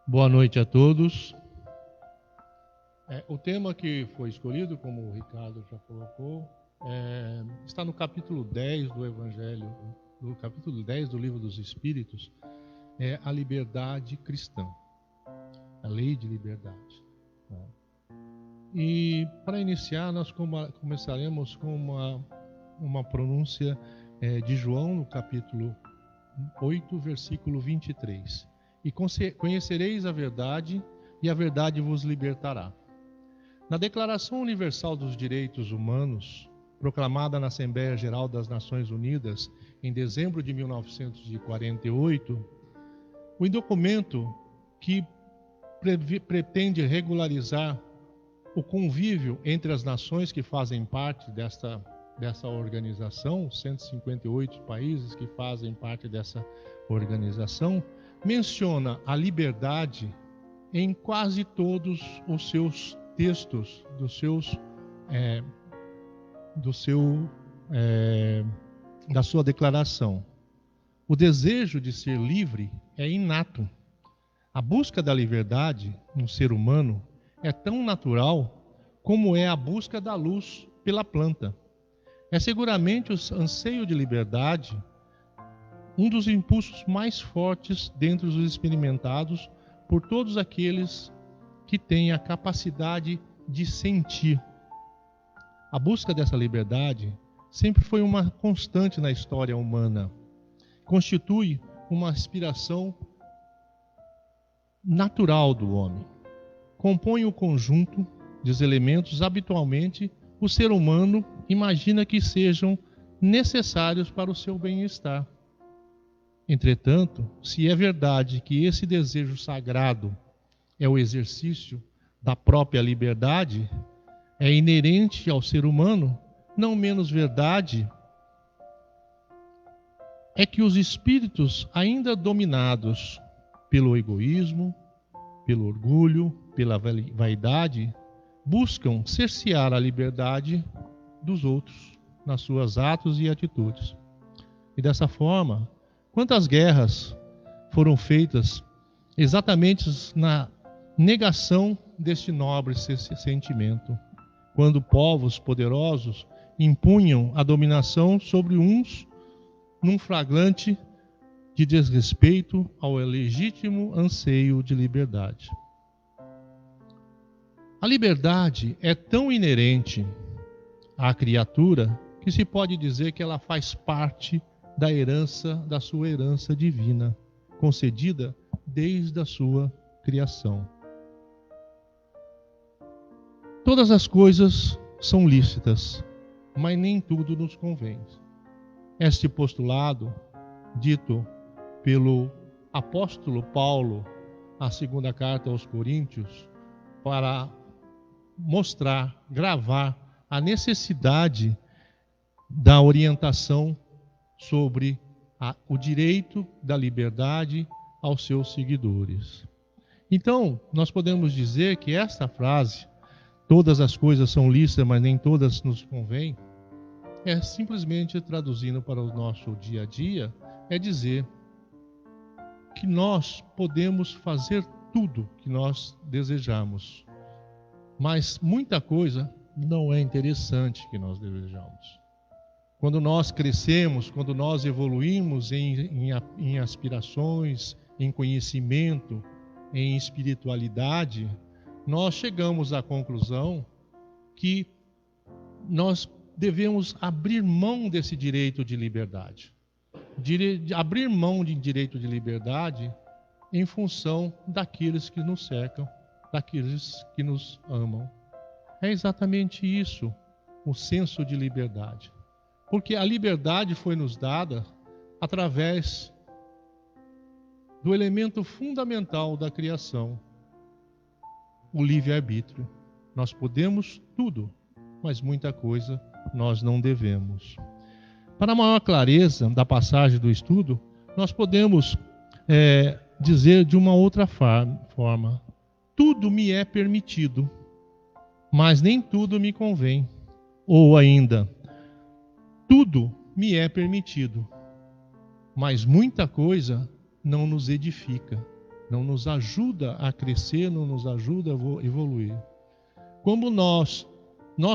Boa noite a todos. O tema que foi escolhido, como o Ricardo já colocou, está no capítulo 10 do Evangelho, no capítulo 10 do Livro dos Espíritos, é a liberdade cristã, a lei de liberdade. E para iniciar, nós começaremos com uma pronúncia de João, no capítulo 8, versículo 23. E conhecereis a verdade, e a verdade vos libertará. Na Declaração Universal dos Direitos Humanos, proclamada na Assembleia Geral das Nações Unidas em dezembro de 1948, o documento que pretende regularizar o convívio entre as nações que fazem parte dessa organização, 158 países que fazem parte dessa organização, menciona a liberdade em quase todos os seus textos, da sua declaração. O desejo de ser livre é inato. A busca da liberdade no ser humano é tão natural como é a busca da luz pela planta. É seguramente o anseio de liberdade um dos impulsos mais fortes dentre os experimentados por todos aqueles que têm a capacidade de sentir. A busca dessa liberdade sempre foi uma constante na história humana. Constitui uma aspiração natural do homem. Compõe o conjunto dos elementos habitualmente o ser humano imagina que sejam necessários para o seu bem-estar. Entretanto, se é verdade que esse desejo sagrado é o exercício da própria liberdade, é inerente ao ser humano, não menos verdade é que os espíritos ainda dominados pelo egoísmo, pelo orgulho, pela vaidade, buscam cercear a liberdade dos outros nas suas atos e atitudes. E dessa forma, quantas guerras foram feitas exatamente na negação deste nobre sentimento, quando povos poderosos impunham a dominação sobre uns num flagrante de desrespeito ao legítimo anseio de liberdade. A liberdade é tão inerente à criatura que se pode dizer que ela faz parte da sua herança divina, concedida desde a sua criação. Todas as coisas são lícitas, mas nem tudo nos convém. Este postulado, dito pelo apóstolo Paulo, a segunda carta aos Coríntios, para mostrar, gravar a necessidade da orientação sobre o direito da liberdade aos seus seguidores. Então, nós podemos dizer que esta frase, todas as coisas são lícitas, mas nem todas nos convêm, é simplesmente traduzindo para o nosso dia a dia, é dizer que nós podemos fazer tudo que nós desejamos, mas muita coisa não é interessante que nós desejamos. Quando nós crescemos, quando nós evoluímos em aspirações, em conhecimento, em espiritualidade, nós chegamos à conclusão que nós devemos abrir mão desse direito de liberdade. Abrir mão de direito de liberdade em função daqueles que nos cercam, daqueles que nos amam. É exatamente isso, o senso de liberdade. Porque a liberdade foi nos dada através do elemento fundamental da criação, o livre-arbítrio. Nós podemos tudo, mas muita coisa nós não devemos. Para maior clareza da passagem do estudo, nós podemos dizer de uma outra forma: tudo me é permitido, mas nem tudo me convém. Ou ainda, tudo me é permitido, mas muita coisa não nos edifica. não nos ajuda a crescer, não nos ajuda a evoluir. Como nós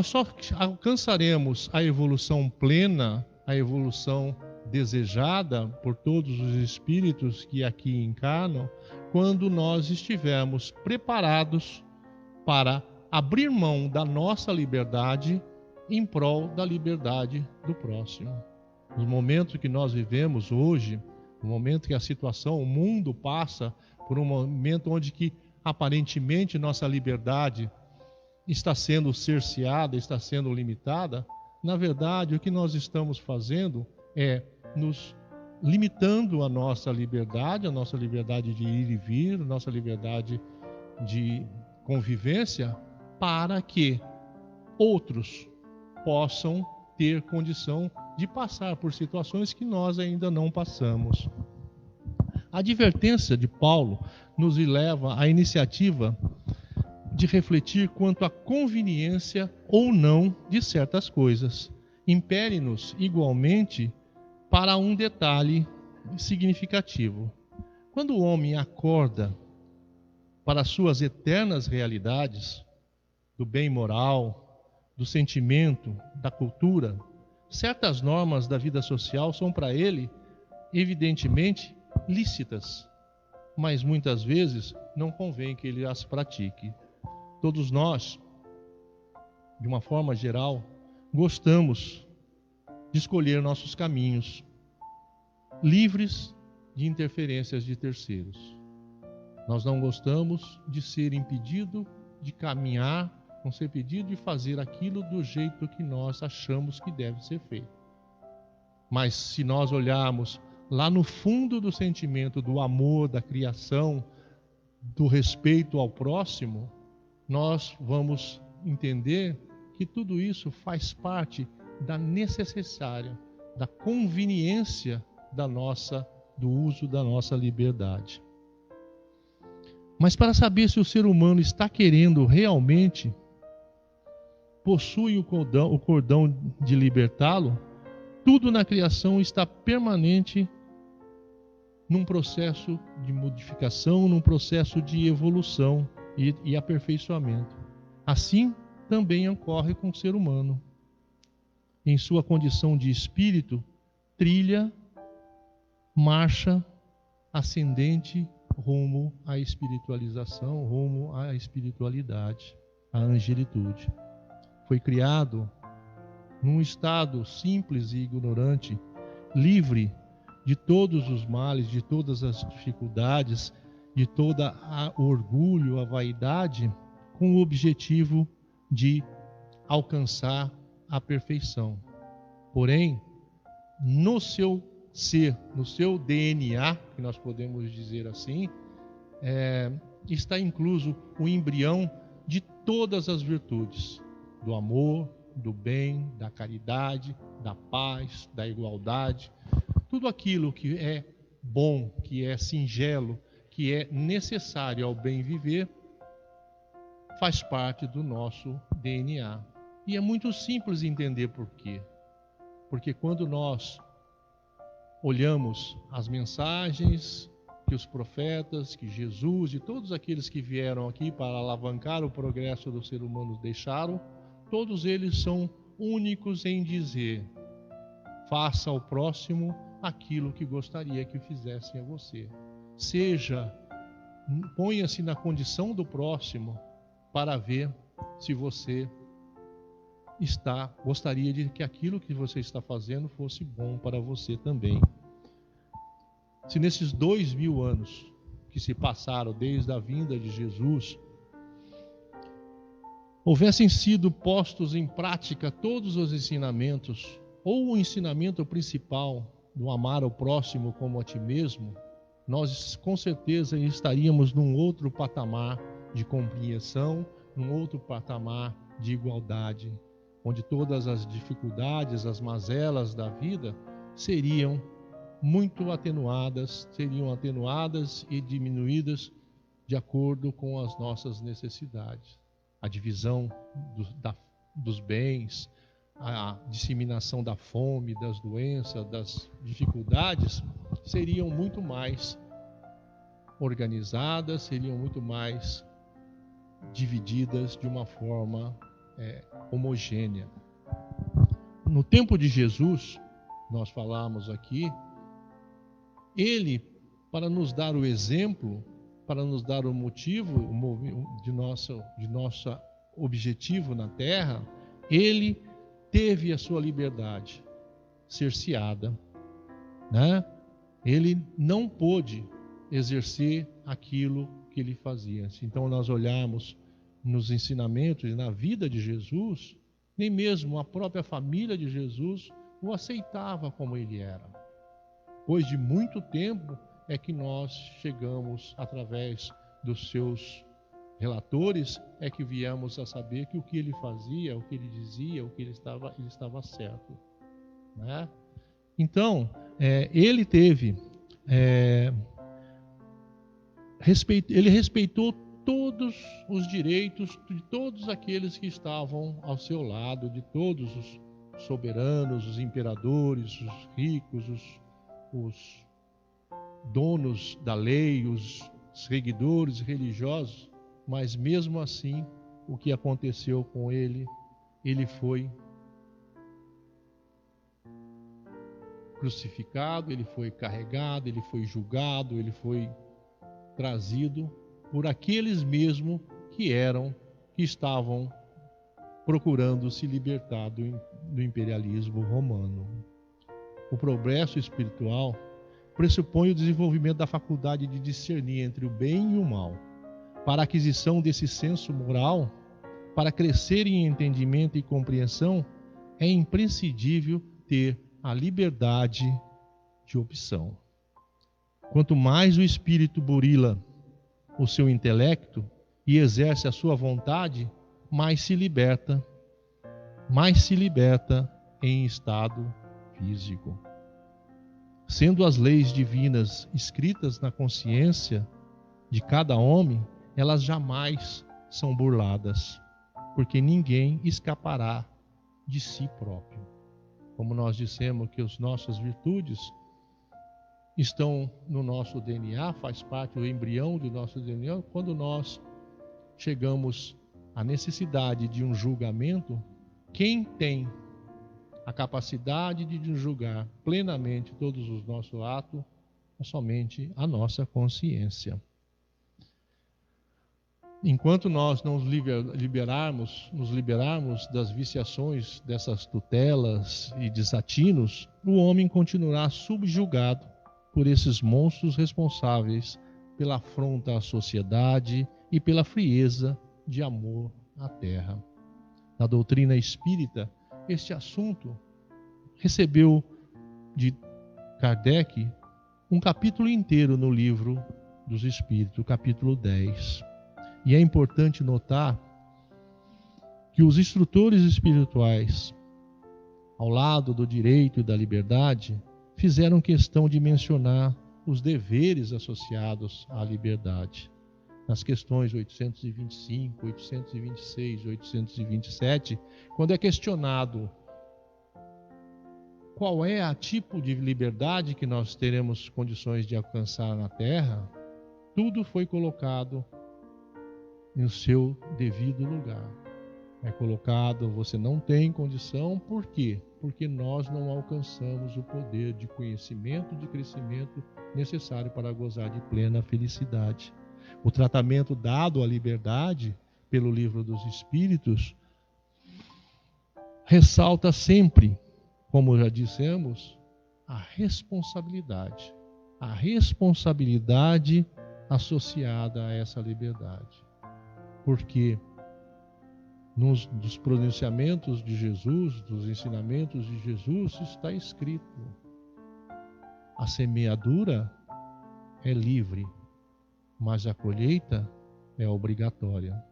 só alcançaremos a evolução plena, a evolução desejada por todos os espíritos que aqui encarnam, quando nós estivermos preparados para abrir mão da nossa liberdade em prol da liberdade do próximo. No momento que nós vivemos hoje, no momento que a situação, o mundo passa por um momento onde que aparentemente nossa liberdade está sendo cerceada, está sendo limitada, na verdade o que nós estamos fazendo é nos limitando a nossa liberdade de ir e vir, a nossa liberdade de convivência, para que outros possam ter condição de passar por situações que nós ainda não passamos. A advertência de Paulo nos leva à iniciativa de refletir quanto à conveniência ou não de certas coisas. Impele-nos igualmente para um detalhe significativo. Quando o homem acorda para suas eternas realidades, do bem moral, do sentimento, da cultura, certas normas da vida social são para ele, evidentemente, lícitas, mas muitas vezes não convém que ele as pratique. Todos nós, de uma forma geral, gostamos de escolher nossos caminhos, livres de interferências de terceiros. Nós não gostamos de ser impedido de caminhar, não ser impedido de fazer aquilo do jeito que nós achamos que deve ser feito. Mas se nós olharmos lá no fundo do sentimento do amor, da criação, do respeito ao próximo, nós vamos entender que tudo isso faz parte da necessária, da conveniência do uso da nossa liberdade. Mas para saber se o ser humano está querendo realmente, possui o cordão de libertá-lo, tudo na criação está permanente num processo de modificação, num processo de evolução e aperfeiçoamento. Assim também ocorre com o ser humano. Em sua condição de espírito, trilha, marcha ascendente rumo à espiritualização, rumo à espiritualidade, à angelitude. Foi criado num estado simples e ignorante, livre de todos os males, de todas as dificuldades, de todo o orgulho, a vaidade, com o objetivo de alcançar a perfeição. Porém, no seu ser, no seu DNA, que nós podemos dizer assim, está incluso o embrião de todas as virtudes, do amor, do bem, da caridade, da paz, da igualdade, tudo aquilo que é bom, que é singelo, que é necessário ao bem viver, faz parte do nosso DNA. E é muito simples entender por quê. Porque quando nós olhamos as mensagens que os profetas, que Jesus e todos aqueles que vieram aqui para alavancar o progresso do ser humano deixaram, todos eles são únicos em dizer: faça ao próximo aquilo que gostaria que fizessem a você. Ponha-se na condição do próximo para ver se você gostaria de que aquilo que você está fazendo fosse bom para você também. Se nesses 2000 anos que se passaram desde a vinda de Jesus, houvessem sido postos em prática todos os ensinamentos, ou o ensinamento principal do amar ao próximo como a ti mesmo, nós com certeza estaríamos num outro patamar de compreensão, num outro patamar de igualdade, onde todas as dificuldades, as mazelas da vida seriam muito atenuadas, e diminuídas de acordo com as nossas necessidades. A divisão dos bens, a disseminação da fome, das doenças, das dificuldades seriam muito mais organizadas, seriam muito mais divididas de uma forma homogênea. No tempo de Jesus, nós falamos aqui, ele, para nos dar o exemplo, para nos dar o motivo de nosso objetivo na terra, ele teve a sua liberdade cerceada, né? Ele não pôde exercer aquilo que ele fazia. Então nós olhamos nos ensinamentos e na vida de Jesus, nem mesmo a própria família de Jesus o aceitava como ele era. Depois de muito tempo é que nós chegamos, através dos seus relatores, é que viemos a saber que o que ele fazia, o que ele dizia, o que ele estava certo, né? Então, ele teve, ele respeitou todos os direitos de todos aqueles que estavam ao seu lado, de todos os soberanos, os imperadores, os ricos, os donos da lei, os seguidores religiosos, mas mesmo assim, o que aconteceu com ele, ele foi crucificado, ele foi carregado, ele foi julgado, ele foi trazido por aqueles mesmo que estavam procurando se libertar do imperialismo romano. O progresso espiritual pressupõe o desenvolvimento da faculdade de discernir entre o bem e o mal. Para a aquisição desse senso moral, para crescer em entendimento e compreensão, é imprescindível ter a liberdade de opção. Quanto mais o espírito burila o seu intelecto e exerce a sua vontade, mais se liberta em estado físico. Sendo as leis divinas escritas na consciência de cada homem, elas jamais são burladas, porque ninguém escapará de si próprio. Como nós dissemos que as nossas virtudes estão no nosso DNA, faz parte do embrião do nosso DNA. Quando nós chegamos à necessidade de um julgamento, quem tem a capacidade de julgar plenamente todos os nossos atos é somente a nossa consciência. Enquanto nós não nos liberarmos das viciações dessas tutelas e desatinos, o homem continuará subjugado por esses monstros responsáveis pela afronta à sociedade e pela frieza de amor à terra. Na doutrina espírita, este assunto recebeu de Kardec um capítulo inteiro no livro dos Espíritos, capítulo 10. E é importante notar que os instrutores espirituais, ao lado do direito e da liberdade, fizeram questão de mencionar os deveres associados à liberdade. Nas questões 825, 826, 827, quando é questionado qual é a tipo de liberdade que nós teremos condições de alcançar na Terra, tudo foi colocado em seu devido lugar. É colocado, você não tem condição, por quê? Porque nós não alcançamos o poder de conhecimento, de crescimento necessário para gozar de plena felicidade. O tratamento dado à liberdade pelo Livro dos Espíritos ressalta sempre, como já dissemos, a responsabilidade associada a essa liberdade. Porque dos pronunciamentos de Jesus, dos ensinamentos de Jesus, está escrito: a semeadura é livre, mas a colheita é obrigatória.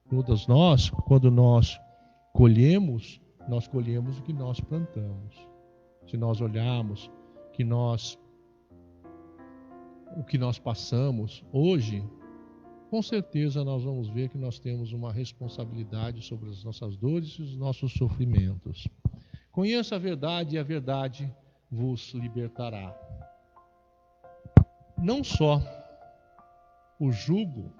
Todas nós, quando nós colhemos o que nós plantamos. Se nós olharmos o que nós passamos hoje, com certeza nós vamos ver que nós temos uma responsabilidade sobre as nossas dores e os nossos sofrimentos. Conheça a verdade e a verdade vos libertará. Não só o jugo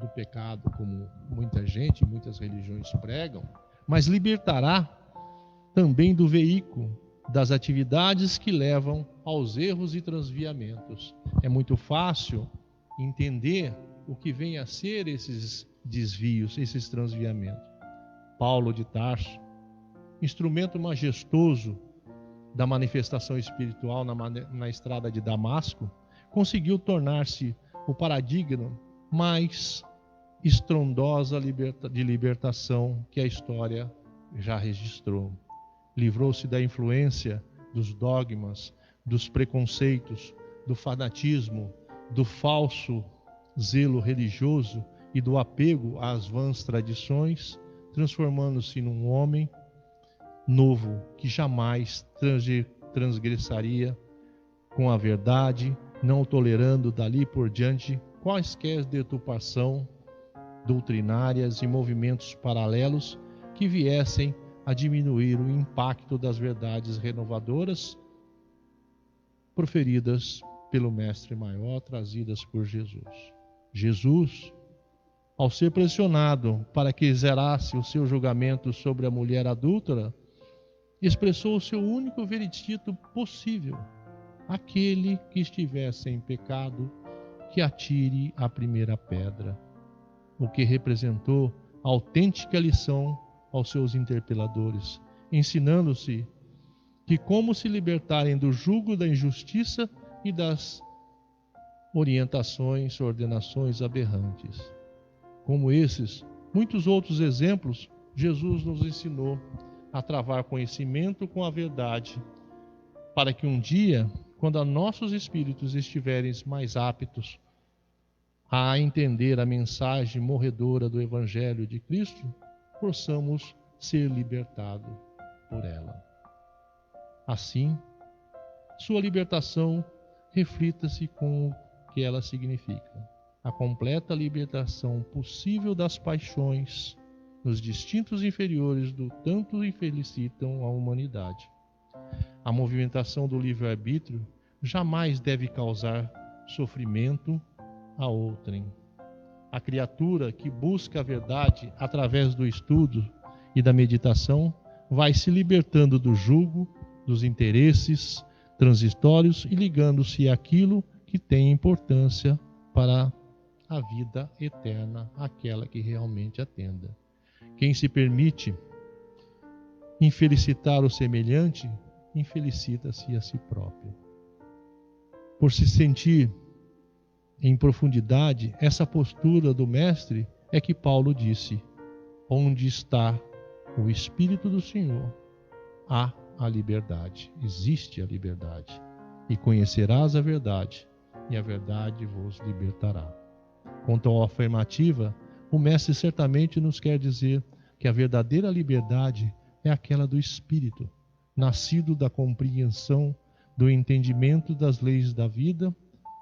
do pecado, como muita gente, muitas religiões pregam, mas libertará também do veículo das atividades que levam aos erros e transviamentos. É muito fácil entender o que vem a ser esses desvios, esses transviamentos. Paulo de Tarso, instrumento majestoso da manifestação espiritual na estrada de Damasco, conseguiu tornar-se o paradigma mais estrondosa de libertação que a história já registrou. Livrou-se da influência dos dogmas, dos preconceitos, do fanatismo, do falso zelo religioso e do apego às vãs tradições, transformando-se num homem novo que jamais transgressaria com a verdade, não tolerando dali por diante quaisquer deturpação doutrinárias e movimentos paralelos que viessem a diminuir o impacto das verdades renovadoras proferidas pelo Mestre Maior, trazidas por Jesus. Jesus, ao ser pressionado para que exerasse o seu julgamento sobre a mulher adúltera, expressou o seu único veredito possível: aquele que estivesse em pecado, que atire a primeira pedra, o que representou a autêntica lição aos seus interpeladores, ensinando-se que como se libertarem do jugo da injustiça e das orientações, ordenações aberrantes. Como esses, muitos outros exemplos, Jesus nos ensinou a travar conhecimento com a verdade, para que um dia, quando nossos espíritos estiverem mais aptos a entender a mensagem morredora do Evangelho de Cristo, possamos ser libertados por ela. Assim, sua libertação reflita-se com o que ela significa: a completa libertação possível das paixões nos distintos inferiores do tanto infelicitam a humanidade. A movimentação do livre-arbítrio jamais deve causar sofrimento a outrem. A criatura que busca a verdade através do estudo e da meditação vai se libertando do jugo, dos interesses transitórios e ligando-se àquilo que tem importância para a vida eterna, aquela que realmente atenda. Quem se permite infelicitar o semelhante, infelicita-se a si próprio. Por se sentir em profundidade essa postura do Mestre, é que Paulo disse: onde está o Espírito do Senhor, há a liberdade, existe a liberdade. E conhecerás a verdade, e a verdade vos libertará. Quanto à afirmativa, o Mestre certamente nos quer dizer que a verdadeira liberdade é aquela do Espírito, nascido da compreensão, do entendimento das leis da vida,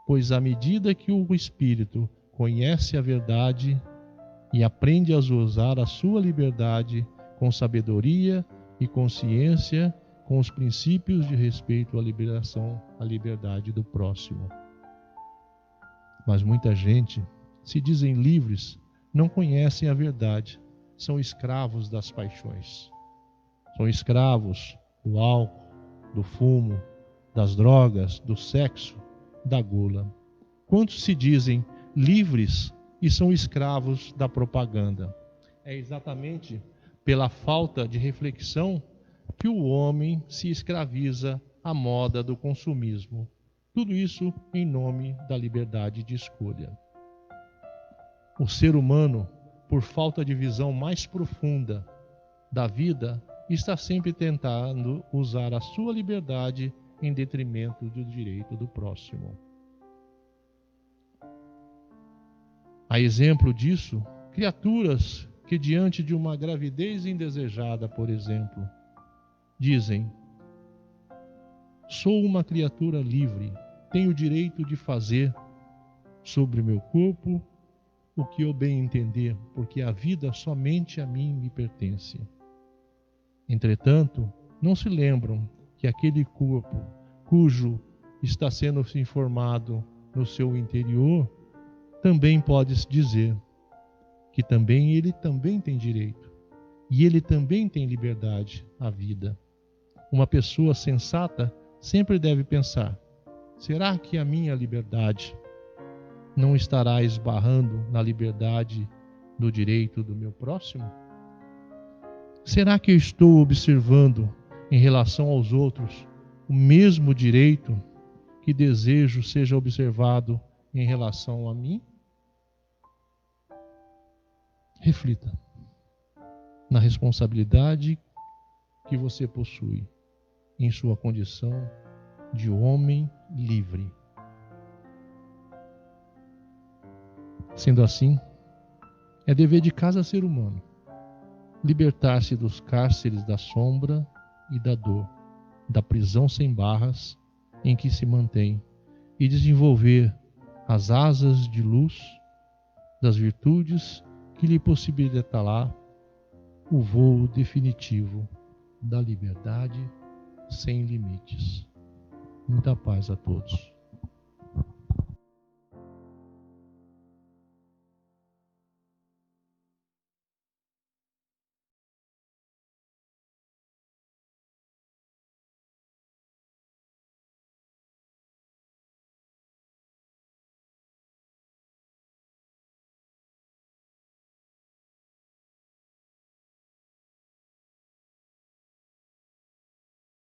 pois à medida que o Espírito conhece a verdade e aprende a usar a sua liberdade com sabedoria e consciência, com os princípios de respeito à liberação, à liberdade do próximo. Mas muita gente se dizem livres, não conhecem a verdade, são escravos das paixões. São escravos do álcool, do fumo, das drogas, do sexo, da gula. Quantos se dizem livres e são escravos da propaganda? É exatamente pela falta de reflexão que o homem se escraviza à moda do consumismo. Tudo isso em nome da liberdade de escolha. O ser humano, por falta de visão mais profunda da vida, está sempre tentando usar a sua liberdade em detrimento do direito do próximo. A exemplo disso, criaturas que diante de uma gravidez indesejada, por exemplo, dizem: sou uma criatura livre, tenho o direito de fazer sobre meu corpo o que eu bem entender, porque a vida somente a mim me pertence. Entretanto, não se lembram que aquele corpo cujo está sendo informado no seu interior também pode dizer que ele também tem direito e ele também tem liberdade à vida. Uma pessoa sensata sempre deve pensar: será que a minha liberdade não estará esbarrando na liberdade do direito do meu próximo? Será que eu estou observando em relação aos outros o mesmo direito que desejo seja observado em relação a mim? Reflita na responsabilidade que você possui em sua condição de homem livre. Sendo assim, é dever de cada ser humano libertar-se dos cárceres da sombra e da dor, da prisão sem barras em que se mantém, e desenvolver as asas de luz das virtudes que lhe possibilitará o voo definitivo da liberdade sem limites. Muita paz a todos.